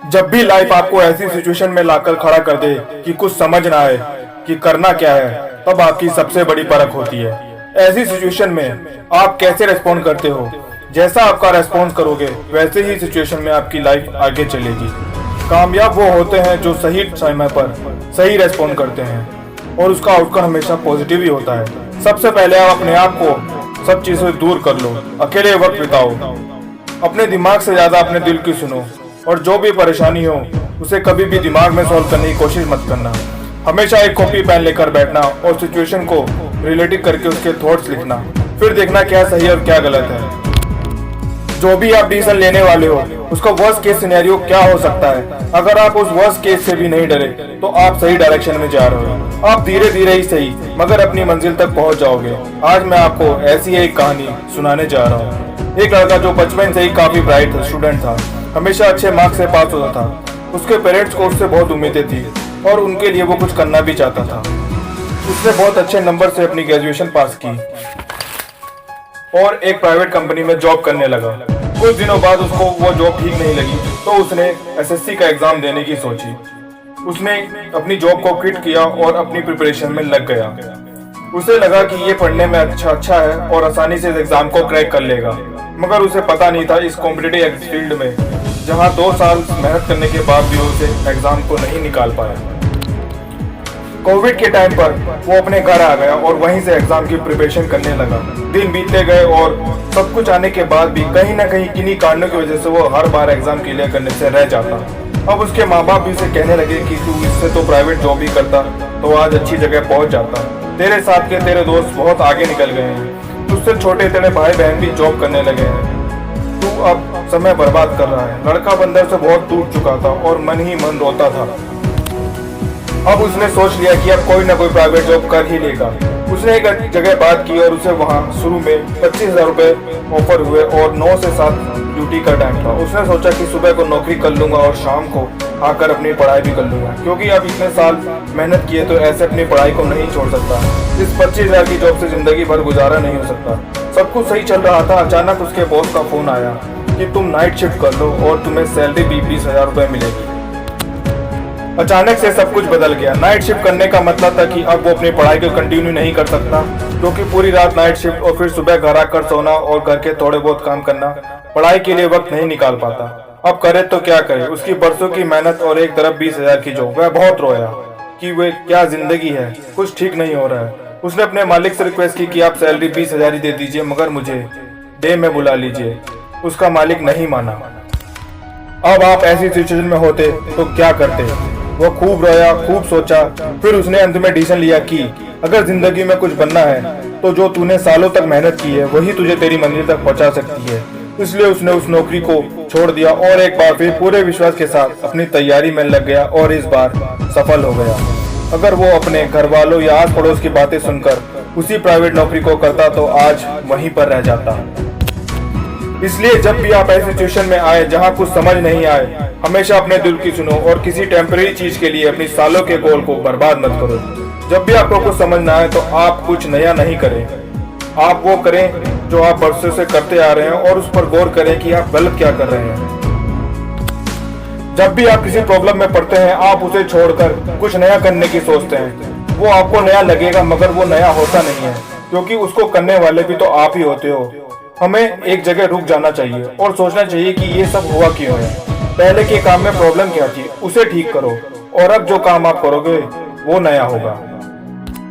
जब भी लाइफ आपको ऐसी सिचुएशन में लाकर खड़ा कर दे कि कुछ समझ ना आए कि करना क्या है, तब आपकी सबसे बड़ी परख होती है। ऐसी सिचुएशन में आप कैसे रेस्पॉन्ड करते हो? जैसा आपका रेस्पॉन्स करोगे वैसे ही सिचुएशन में आपकी लाइफ आगे चलेगी। कामयाब वो होते हैं जो सही समय पर सही रेस्पॉन्ड करते हैं और उसका आउटकम हमेशा पॉजिटिव ही होता है। सबसे पहले आप अपने आप को सब चीज़ों से दूर कर लो, अकेले वक्त बिताओ, अपने दिमाग से ज़्यादा अपने दिल की सुनो और जो भी परेशानी हो उसे कभी भी दिमाग में सॉल्व करने की कोशिश मत करना। हमेशा एक कॉपी पेन लेकर बैठना और सिचुएशन को रिलेटिव करके उसके थॉट्स लिखना, फिर देखना क्या सही और क्या गलत है। जो भी आप डिसीजन लेने वाले हो उसका वर्स्ट केस सिनेरियो क्या हो सकता है। अगर आप उस वर्स्ट केस से भी नहीं डरे तो आप सही डायरेक्शन में जा रहे हो। आप धीरे धीरे ही सही मगर अपनी मंजिल तक पहुंच जाओगे। आज मैं आपको ऐसी एक कहानी सुनाने जा रहा हूँ। एक लड़का जो बचपन से ही काफी ब्राइट स्टूडेंट था, हमेशा अच्छे मार्क्स से पास होता था। उसके पेरेंट्स को उससे बहुत उम्मीदें थी और उनके लिए वो कुछ करना भी चाहता था। उसने बहुत अच्छे नंबर से अपनी ग्रेजुएशन पास की और एक प्राइवेट कंपनी में जॉब करने लगा। कुछ दिनों बाद उसको वो जॉब ठीक नहीं लगी तो उसने एसएससी का एग्जाम देने की सोची। उसने अपनी जॉब को क्विट किया और अपनी प्रिपरेशन में लग गया। उसे लगा कि ये पढ़ने में अच्छा है और आसानी से इस एग्जाम को क्रैक कर लेगा, मगर उसे पता नहीं था इस कॉम्पिटिटिव फील्ड में जहां 2 साल मेहनत करने के बाद भी उसे एग्जाम को नहीं निकाल पाया। कोविड के टाइम पर वो अपने घर आ गया और वहीं से एग्जाम की प्रिपरेशन करने लगा। दिन बीतते गए और सब कुछ आने के बाद भी कहीं ना कहीं किन्हीं कारणों की वजह से वो हर बार एग्जाम क्लियर करने से रह जाता। अब उसके माँ बाप भी उसे कहने लगे कि तू इससे तो प्राइवेट जॉब ही करता तो आज अच्छी जगह पहुंच जाता। तेरे साथ के तेरे दोस्त बहुत आगे निकल गए हैं, तुझसे छोटे तेरे भाई बहन भी जॉब करने लगे हैं, तू अब समय बर्बाद कर रहा है। लड़का बंदर से बहुत टूट चुका था और मन ही मन रोता था। अब उसने सोच लिया कि अब कोई ना कोई प्राइवेट जॉब कर ही लेगा। उसने एक जगह बात की और उसे वहां शुरू में 25,000 रुपए ऑफर हुए और 9 से 7 ड्यूटी का टाइम था। उसने सोचा कि सुबह को नौकरी कर लूंगा और शाम को आकर अपनी पढ़ाई भी कर लूंगा, क्योंकि अब इतने साल मेहनत किए तो ऐसे अपनी पढ़ाई को नहीं छोड़ सकता। इस 25,000 की जॉब से जिंदगी भर गुजारा नहीं हो सकता। सब कुछ सही चल रहा था, अचानक उसके बॉस का फोन आया कि तुम नाइट शिफ्ट कर लो और तुम्हें सैलरी 20,000 रुपए मिलेगी। अचानक से सब कुछ बदल गया। नाइट शिफ्ट करने का मतलब था कि अब वो अपनी पढ़ाई को कंटिन्यू नहीं कर सकता, क्योंकि पूरी रात नाइट शिफ्ट और फिर सुबह घर आकर सोना और घर के थोड़े बहुत काम करना, पढ़ाई के लिए वक्त नहीं निकाल पाता। अब करे तो क्या करे। उसकी बरसों की मेहनत और एक तरफ 20,000 की जॉब। वह बहुत रोया कि वे क्या जिंदगी है, कुछ ठीक नहीं हो रहा है। उसने अपने मालिक से रिक्वेस्ट की कि आप सैलरी 20,000 ही दे दीजिए, मगर मुझे डे में बुला लीजिए। उसका मालिक नहीं माना। अब आप ऐसी सिचुएशन में होते तो क्या करते? वो खूब रोया, खूब सोचा, फिर उसने अंत में डिसीजन लिया कि अगर जिंदगी में कुछ बनना है तो जो तूने सालों तक मेहनत की है वही तुझे तेरी मंजिल तक पहुंचा सकती है। इसलिए उसने उस नौकरी को छोड़ दिया और एक बार फिर पूरे विश्वास के साथ अपनी तैयारी में लग गया और इस बार सफल हो गया। अगर वो अपने घर वालों या आस पड़ोस की बातें सुनकर उसी प्राइवेट नौकरी को करता तो आज वहीं पर रह जाता। इसलिए जब भी आप ऐसी सिचुएशन में आए जहां कुछ समझ नहीं आए, हमेशा अपने दिल की सुनो और किसी टेम्परेरी चीज के लिए अपनी सालों के गोल को बर्बाद मत करो। जब भी आपको कुछ समझ ना आए तो आप कुछ नया नहीं करें, आप वो करें जो आप बरसों से करते आ रहे हैं और उस पर गौर करें कि आप गलत क्या कर रहे हैं। जब भी आप किसी प्रॉब्लम में पड़ते हैं आप उसे छोड़कर कुछ नया करने की सोचते हैं। वो आपको नया लगेगा मगर वो नया होता नहीं है, क्योंकि उसको करने वाले भी तो आप ही होते हो। हमें एक जगह रुक जाना चाहिए और सोचना चाहिए कि ये सब हुआ क्यों है, पहले के काम में प्रॉब्लम क्या थी, उसे ठीक करो और अब जो काम आप करोगे वो नया होगा।